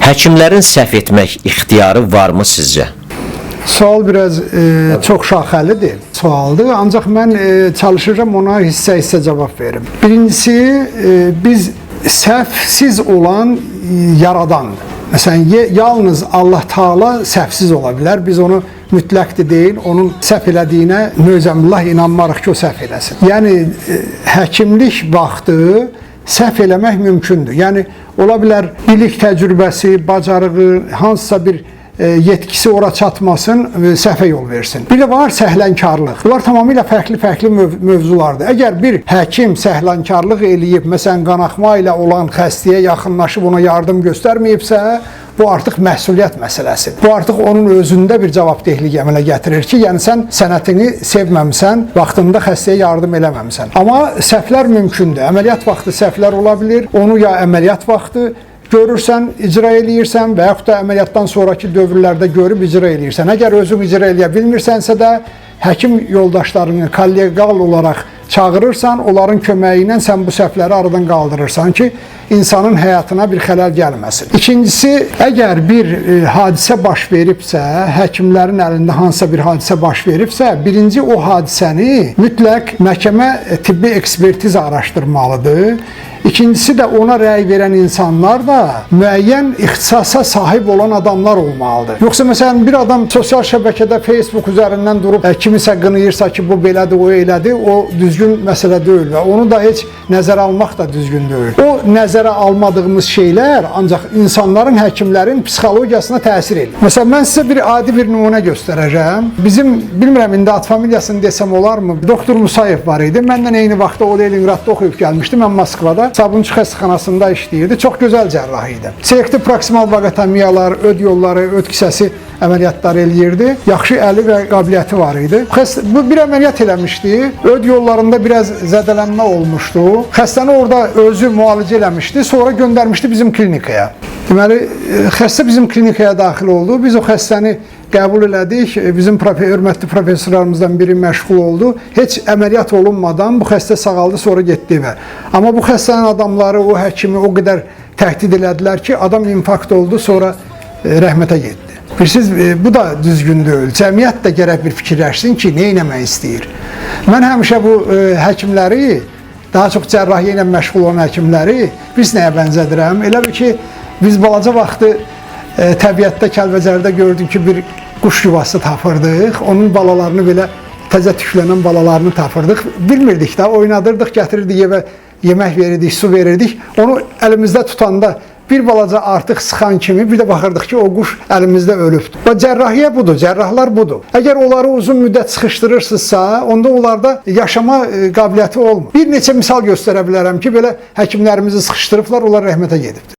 Həkimlərin səhv etmək ixtiyarı varmı sizcə? Sual biraz çox şaxəlidir sualdır, ancaq mən çalışacağım ona hissə-hissə cavab verim. Birincisi, biz səhvsiz olan yaradandır. Məsələn, yalnız Allah Taala səhvsiz ola bilər. Biz onu mütləqdir deyil, onun səhv elədiyinə möcəmillah inanmarıq ki, o səhv eləsin. Yəni, həkimlik vaxtı səhv eləmək mümkündür. Yəni, ola bilər bilik təcrübəsi, bacarığı, hansısa bir yetkisi ora çatmasın, səhvə yol versin. Bir də var səhlənkarlıq. Bunlar tamamilə fərqli mövzulardır. Əgər bir həkim səhlənkarlıq eləyib, məsələn, qanaxma ilə olan xəstəyə yaxınlaşıb ona yardım göstərməyibsə, bu artıq məsuliyyət məsələsidir. Bu artıq onun özündə bir cavabdehlik əmələ gətirir ki, yəni sən sənətini sevməmsən, vaxtında xəstəyə yardım eləməmsən. Amma səhvlər mümkündür. Əməliyyat vaxtı səhvlər ola bilir. Onu ya əməliyyat vaxtı görürsən, icra eləyirsən və yaxud da əməliyyatdan sonraki dövrlərdə görüb icra eləyirsən. Əgər özün icra eləyə bilmirsənsə də həkim yoldaşlarını kollegal olaraq çağırırsan, onların köməyi ilə sən bu səhvləri aradan qaldırırsan ki, insanın həyatına bir xələl gəlməsin. İkincisi, əgər bir hadisə baş veribsə, həkimlərin əlində hansısa bir hadisə baş veribsə, birinci o hadisəni mütləq məhkəmə tibbi ekspertiz araşdırmalıdır. İkincisi də ona rəy verən insanlar da müəyyən ixtisasa sahib olan adamlar olmalıdır. Yoxsa məsələn bir adam sosial şəbəkədə Facebook üzərindən durub kimisə qınayırsa ki, bu belədir, o elədir, o düzgün məsələ deyil və onu da heç nəzərə almaq da düzgün deyil. O nəzərə almadığımız şeylər ancaq insanların, həkimlərin psixologiyasına təsir edir. Məsələn, mən sizə adi bir nümunə göstərəcəm. Bizim, bilmirəm indi ad familiyasını desəm olarmı? Doktor Musayev var idi. Məndən eyni vaxtda o Leningradda oxuyub gəlmişdi. Mən Moskvada Sabunçu xəstəxanasında işləyirdi. Çox gözəl cərrah idi. Selektiv proksimal vaqotomiyalar, öd yolları, öd kisəsi əməliyyatlar eləyirdi. Yaxşı əli və qabiliyyəti var idi. Bu bir əməliyyat eləmişdi. Öd yollarında biraz zədələnmə olmuşdu. Xəstəni orada özü müalicə eləmişdi. Sonra göndərmişdi bizim klinikaya. Deməli, xəstə bizim klinikaya daxil oldu. Biz o xəstəni qəbul elədik. Bizim hörmətli professorlarımızdan biri məşğul oldu. Heç əməliyyat olunmadan bu xəstə sağaldı, sonra getdi evə. Amma bu xəstənin adamları, o həkimi o qədər təhdid elədilər ki, adam infarkt oldu, sonra rəhmətə getdi. Bilirsiniz, bu da düzgün deyil. Cəmiyyət də gərək bir fikirləşsin ki, nə etmək istəyir. Mən həmişə bu həkimləri, daha çox cərrahiyyə ilə məşğul olan həkimləri biz nəyə bənzədirəm? Elə bir ki, biz balaca vaxtı təbiətdə, Kəlbəcərdə gördük ki, bir quş yuvası tapırdıq. Onun balalarını belə təzə tüklənən balalarını tapırdıq. Bilmirdik də, oynadırdıq, gətirirdik evə, yemək verirdik, su verirdik. Onu əlimizdə tutanda bir balaca artıq sıxan kimi bir də baxırdıq ki, o quş əlimizdə ölübdür. Və cərrahiyyə budur, cərrahlar budur. Əgər onları uzun müddət sıxışdırırsınızsa, onda onlarda yaşama qabiliyyəti olmur. Bir neçə misal göstərə bilərəm ki, belə həkimlərimizi sıxışdırıblar, onlar rəhmətə gedibdir.